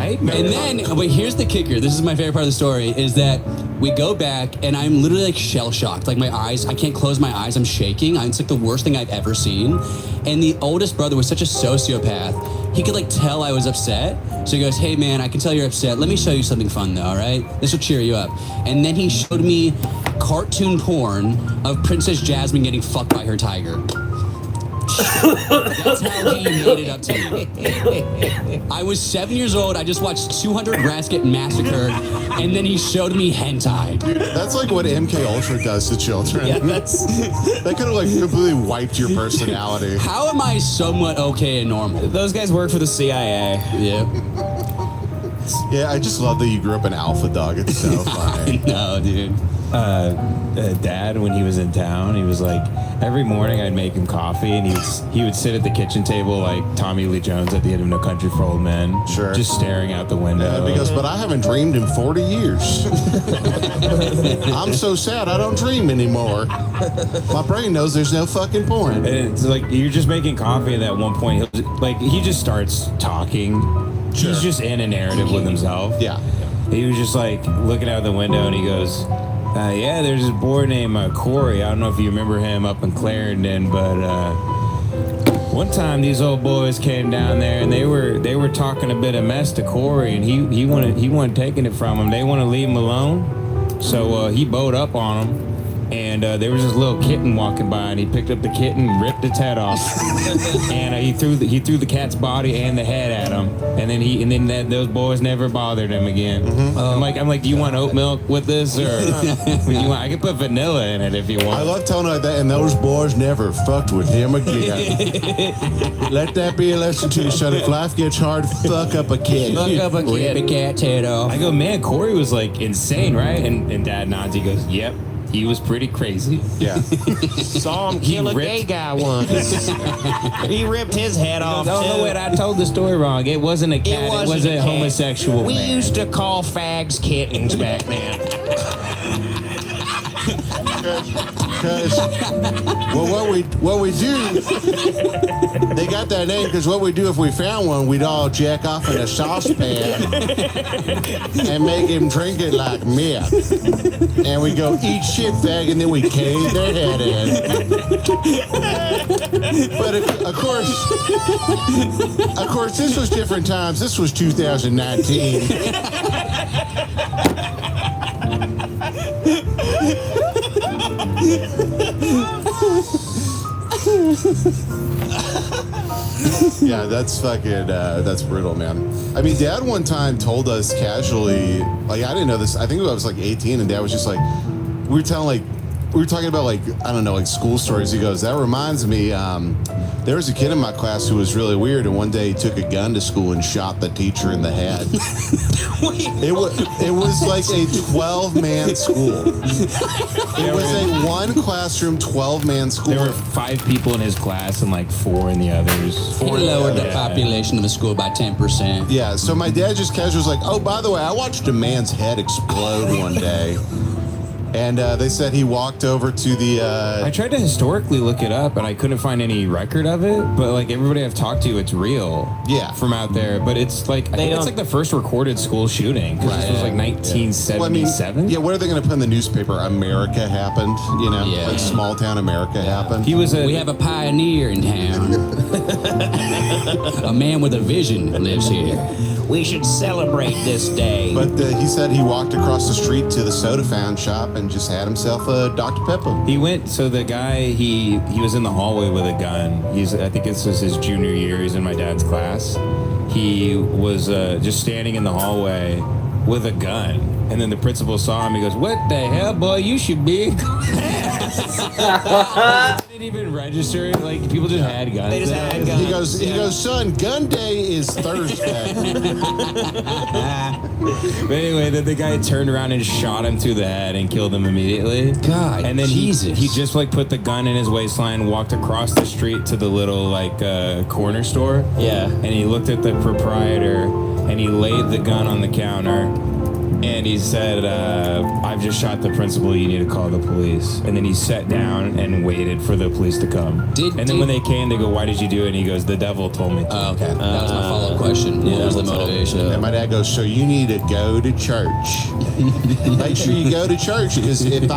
nightmare. And then, wait, here's the kicker. This is my favorite part of the story, is that we go back and I'm literally like shell shocked. Like my eyes, I can't close my eyes. I'm shaking. It's like the worst thing I've ever seen. And the oldest brother was such a sociopath. He could like tell I was upset. So he goes, hey man, I can tell you're upset. Let me show you something fun though, all right? This will cheer you up. And then he showed me cartoon porn of Princess Jasmine getting fucked by her tiger. That's how he made it up to me. I was 7 years old. I just watched 200 rats get massacred, and then he showed me hentai. That's like what MK Ultra does to children. Yeah, that's That could have like completely wiped your personality. How am I somewhat okay and normal? those guys work for the CIA. Yeah. Yeah, I just love that you grew up an alpha dog. It's so funny. No, dude. Dad, when he was in town, he was like, every morning I'd make him coffee, and he would sit at the kitchen table like Tommy Lee Jones at the end of No Country for Old Men, Sure. just staring out the window. Because, but I haven't dreamed in 40 years. I'm so sad I don't dream anymore. My brain knows there's no fucking point. And it's like you're just making coffee, and at one point, he just starts talking. Sure. He's just in a narrative with himself. Yeah. He was just like looking out the window, and he goes, yeah, there's this boy named Corey. I don't know if you remember him up in Clarendon, but one time these old boys came down there, and they were talking a bit of mess to Corey, and he wasn't taking it from him. They want to leave him alone, so he bowed up on him. And there was this little kitten walking by, and he picked up the kitten, and ripped its head off, and he threw the cat's body and the head at him, and then those boys never bothered him again. I'm like, do you want oat milk with this, or I can put vanilla in it if you want. I love telling her that, and those boys never fucked with him again. Let that be a lesson to you, son. If life gets hard, fuck up a kid. Fuck up a kid. Rip a cat's head off. I go, man, Corey was like insane, right? And Dad nods. He goes, yep. He was pretty crazy. Yeah. Saw him kill a gay guy once. He ripped his head off. No, wait, I told the story wrong. It wasn't a cat. It was a cat. homosexual We man. used to call fags kittens back then. Because, well, what we do, they got that name because what we do if we found one, we'd all jack off in a saucepan and make him drink it like meth. And we go, eat shit, fag, and then we cave their head in. But of course, this was different times. This was 2019. Yeah, that's fucking, that's brutal, man. I mean, Dad one time told us casually, like, I didn't know this, I think I was like 18, and Dad was just like, we were talking about like, I don't know, like school stories. He goes, that reminds me, there was a kid in my class who was really weird, and one day he took a gun to school and shot the teacher in the head. It was like a 12-man school. It was a one classroom, 12-man school. There were 5 people in his class and like 4 in the others. He lowered the population of the school by 10%. Yeah, so my dad just casually was like, oh, by the way, I watched a man's head explode one day. And they said he walked over to the... I tried to historically look it up, and I couldn't find any record of it. But like everybody I've talked to, it's real. Yeah. From out there, but it's like I think it's like the first recorded school shooting because this was like 1977. Yeah, what are they going to put in the newspaper? America happened, you know? Yeah. Like small town America happened. He was We have a pioneer in town. A man with a vision lives here. We should celebrate this day. But he said he walked across the street to the soda fountain shop and just had himself a Dr. Pepper. He went. So the guy he was in the hallway with a gun. I think this was his junior year. He's in my dad's class. He was just standing in the hallway with a gun, and then the principal saw him. He goes, "What the hell, boy? You should be." Didn't even register. Like people just had guns. They just had guns. He goes, son, gun day is Thursday. But anyway, then the guy turned around and shot him through the head and killed him immediately. God, and then Jesus. he just like put the gun in his waistline, walked across the street to the little like corner store. Yeah. And he looked at the proprietor and he laid the gun on the counter, and he said, I've just shot the principal, you need to call the police. And then he sat down and waited for the police to come. And then when they came, they go, why did you do it? And he goes, the devil told me to. Oh, okay. That was my follow-up question. What was the motivation? And my dad goes, so you need to go to church. Make sure you go to church, because if I